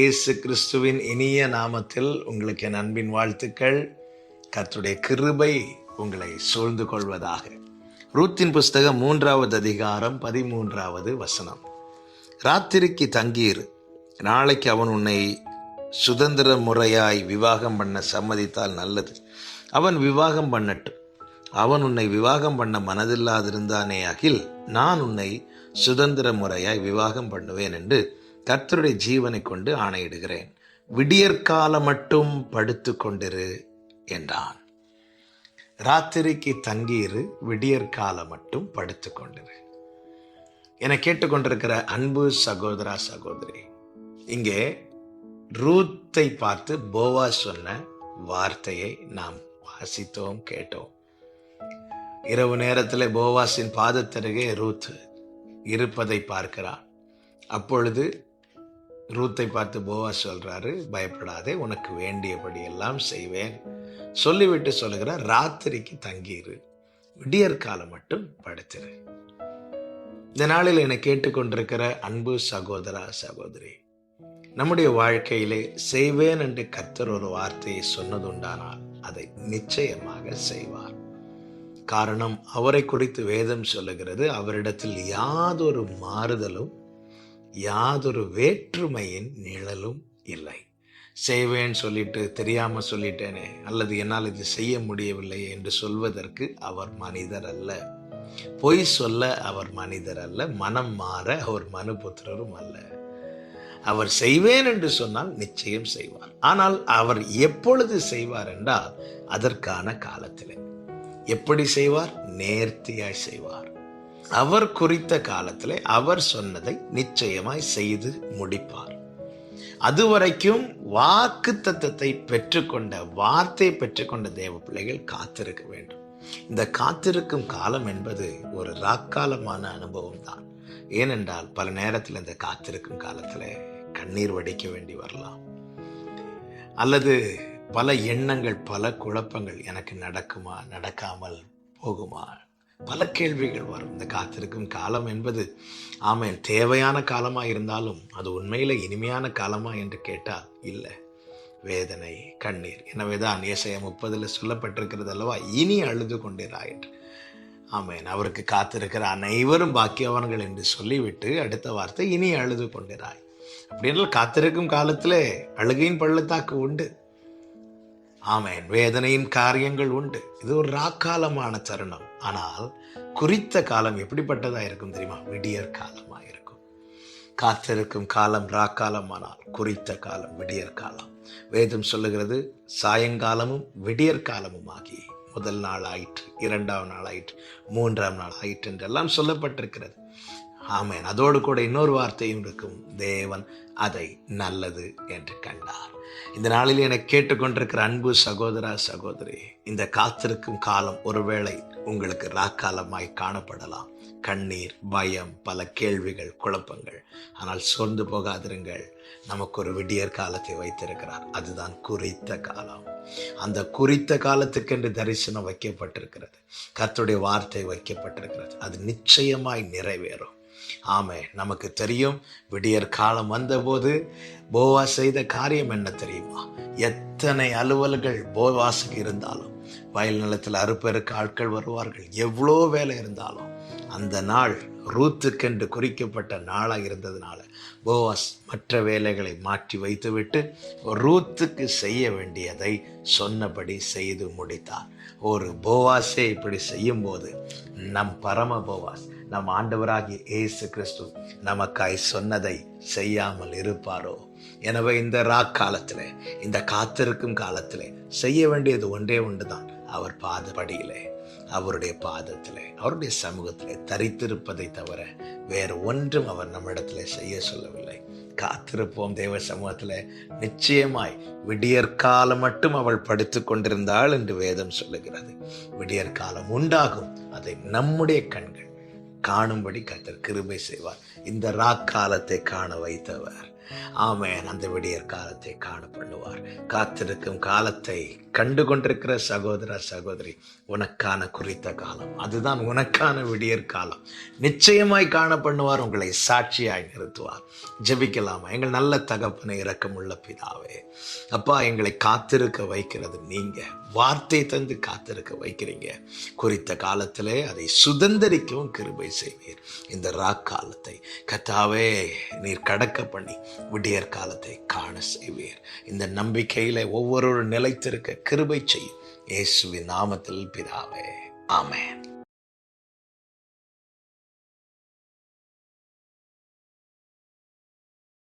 இயேசு கிறிஸ்துவின் இனிய நாமத்தில் உங்களுக்கு என் அன்பின் வாழ்த்துக்கள். கர்த்தருடைய கிருபை உங்களை சூழ்ந்து கொள்வதாக. ரூத்தின் புஸ்தகம் 3வது அதிகாரம் 13வது வசனம். ராத்திரிக்கு தங்கியிரு, நாளைக்கு அவன் உன்னை சுதந்திர முறையாய் விவாகம் பண்ண சம்மதித்தால் நல்லது. அவன் விவாகம் பண்ணட்டும். அவன் உன்னை விவாகம் பண்ண மனதில்லாதிருந்தானே அகில், நான் உன்னை சுதந்திர முறையாய் விவாகம் பண்ணுவேன் என்று கர்த்தருடைய ஜீவனை கொண்டு ஆணையிடுகிறேன். விடியற்காலம் மட்டும் படுத்து கொண்டிரு என்றான். ராத்திரிக்கு தங்கியிரு, விடியற்காலம் மட்டும் படுத்து கொண்டிரு. என கேட்டுக்கொண்டிருக்கிற அன்பு சகோதரா சகோதரி, இங்கே ரூத்தை பார்த்து போவாஸ் சொன்ன வார்த்தையை நாம் வாசித்தோம், கேட்டோம். இரவு நேரத்தில் போவாஸின் பாதத்தருகே ரூத் இருப்பதை பார்க்கிறான். அப்பொழுது ரூத்தை பார்த்து போவாஸ் சொல்றாரு, பயப்படாதே, உனக்கு வேண்டியபடி எல்லாம் செய்வேன் சொல்லிவிட்டு சொல்லுகிறார், ராத்திரிக்கு தங்கியிரு, விடியற்காலம் மட்டும் படுத்திரு. இந்த நாளில் என்னை கேட்டுக்கொண்டிருக்கிற அன்பு சகோதரா சகோதரி, நம்முடைய வாழ்க்கையிலே செய்வேன் என்று கர்த்தர் ஒரு வார்த்தையை சொன்னதுண்டானால் அதை நிச்சயமாக செய்வார். காரணம், அவரை குறித்து வேதம் சொல்லுகிறது, அவரிடத்தில் யாதொரு மாறுதலும் யாதொரு வேற்றுமையின் நிழலும் இல்லை. செய்வேன் சொல்லிட்டு தெரியாம சொல்லிட்டேனே, அல்லது என்னால் இது செய்ய முடியவில்லை என்று சொல்வதற்கு அவர் மனிதர் அல்ல. பொய் சொல்ல அவர் மனிதர் அல்ல. மனம் மாற அவர் மனுபுத்திரரும் அல்ல. அவர் செய்வேன் என்று சொன்னால் நிச்சயம் செய்வார். ஆனால் அவர் எப்பொழுது செய்வார் என்றால் அதற்கான காலத்திலே. எப்படி செய்வார்? நேர்த்தியாய் செய்வார். அவர் குறித்த காலத்திலே அவர் சொன்னதை நிச்சயமாய் செய்து முடிப்பார். அதுவரைக்கும் வாக்கு தத்தத்தை பெற்றுக்கொண்ட, வார்த்தை பெற்றுக்கொண்ட தேவ பிள்ளைகள் காத்திருக்க வேண்டும். இந்த காத்திருக்கும் காலம் என்பது ஒரு ராக்காலமான அனுபவம் தான். ஏனென்றால் பல நேரத்தில் இந்த காத்திருக்கும் காலத்தில் கண்ணீர் வடிக்க வேண்டி வரலாம், அல்லது பல எண்ணங்கள், பல குழப்பங்கள், எனக்கு நடக்குமா, நடக்காமல் போகுமா, பல கேள்விகள் வரும். இந்த காத்திருக்கும் காலம் என்பது ஆமேன் தேவையான காலமா இருந்தாலும் அது உண்மையில இனிமையான காலமா என்று கேட்டால் இல்லை. வேதனை, கண்ணீர். எனவேதான் ஏசாயா 30 சொல்லப்பட்டிருக்கிறது அல்லவா, இனி அழுது கொண்டிராய் என்று. ஆமேன். அவருக்கு காத்திருக்கிற அனைவரும் பாக்கியவான்கள் என்று சொல்லிவிட்டு அடுத்த வார்த்தை, இனி அழுது கொண்டிராய். அப்படின்னால் காத்திருக்கும் காலத்திலே அழுகையின் பள்ளத்தாக்கு உண்டு. ஆமேன். வேதனையின் காரியங்கள் உண்டு. இது ஒரு ராக்காலமான தருணம். ஆனால் குறித்த காலம் எப்படிப்பட்டதா இருக்கும் தெரியுமா? விடியற் காலமா இருக்கும். காத்திருக்கும் காலம் ராக்காலமானால் குறித்த காலம் விடியற் காலம். வேதம் சொல்லுகிறது, சாயங்காலமும் விடியற் காலமும் ஆகி முதல் நாள் ஆயிற்று, 2ஆம் நாள் ஆயிற்று, 3ஆம் நாள் ஆயிற்று என்றெல்லாம் சொல்லப்பட்டிருக்கிறது. ஆமேன். அதோடு கூட இன்னொரு வார்த்தையும் இருக்கும், தேவன் அதை நல்லது என்று கண்டார். இந்த நாளில் என கேட்டுக்கொண்டிருக்கிற அன்பு சகோதரா சகோதரி, இந்த காத்திருக்கும் காலம் ஒருவேளை உங்களுக்கு ராக்காலமாய் காணப்படலாம். கண்ணீர், பயம், பல கேள்விகள், குழப்பங்கள். ஆனால் சோர்ந்து போகாதிருங்கள். நமக்கு ஒரு விடியற் காலத்தை வைத்திருக்கிறார். அதுதான் குறித்த காலம். அந்த குறித்த காலத்துக்கென்று தரிசனம் வைக்கப்பட்டிருக்கிறது. கர்த்தருடைய வார்த்தை வைக்கப்பட்டிருக்கிறது. அது நிச்சயமாய் நிறைவேறும். ஆமே. நமக்கு தெரியும், விடியற் காலம் வந்தபோது போவாஸ் செய்த காரியம் என்ன தெரியுமா? எத்தனை அலுவல்கள் போவாஸுக்கு இருந்தாலும், வயல் நிலத்தில் அறுப்பெருக்க ஆட்கள் வருவார்கள், எவ்வளோ வேலை இருந்தாலும் அந்த நாள் ரூத்துக்கென்று குறிக்கப்பட்ட நாளாக இருந்ததுனால போவாஸ் மற்ற வேலைகளை மாற்றி வைத்துவிட்டு ரூத்துக்கு செய்ய வேண்டியதை சொன்னபடி செய்து முடித்தார். ஒரு போவாஸே இப்படி செய்யும் போது நம் பரம போவாஸ், நம் ஆண்டவராகிய இயேசு கிறிஸ்து நமக்காய் சொன்னதை செய்யாமல் இருப்பாரோ? எனவே இந்த ராக்காலத்திலே, இந்த காத்திருக்கும் காலத்திலே செய்ய வேண்டியது ஒன்றே ஒன்றுதான். அவர் பாதப்படியிலே, அவருடைய பாதத்திலே, அவருடைய சமூகத்திலே தரித்திருப்பதை தவிர வேறு ஒன்றும் அவர் நம்மிடத்திலே செய்ய சொல்லவில்லை. காத்திருப்போம் தேவ சமூகத்திலே. நிச்சயமாய் விடியற்காலம் மட்டும் அவள் படுத்து கொண்டிருந்தாள் என்று வேதம் சொல்லுகிறது. விடியற்காலம் உண்டாகும். அதை நம்முடைய கண்கள் காணும்படி கர்த்தர் கிருபை செய்வார். இந்த ராக்காலத்தை காண வைத்தவர் ஆமென். அந்த விடியற் காலத்தை காண பண்ணுவார். காத்திருக்கும் காலத்தை கண்டு கொண்டிருக்கிற சகோதர சகோதரி, உனக்கான குறித்த காலம், அதுதான் உனக்கான விடியற் காலம். நிச்சயமாய் காண பண்ணுவார். உங்களை சாட்சியாய் நிறுத்துவார். ஜெபிக்கலாமா? எங்கள் நல்ல தகப்பனை, இரக்கமுள்ள பிதாவே, அப்பா, எங்களை காத்திருக்க வைக்கிறது நீங்க. வார்த்தை தந்து காத்திருக்க வைக்கிறீங்க. குறித்த காலத்திலே அதை சுதந்தரிக்கவும் கிருபை செய்வீர். இந்த ராக்காலத்தை கர்த்தாவே நீர் கடக்க பண்ணி விடியற் காலத்தை காண செய்வீர். இந்த நம்பிக்கையில ஒவ்வொரு நிலைத்திருக்க கிருபை செய்யும். இயேசுவின் நாமத்தில் பிதாவே, ஆமென்.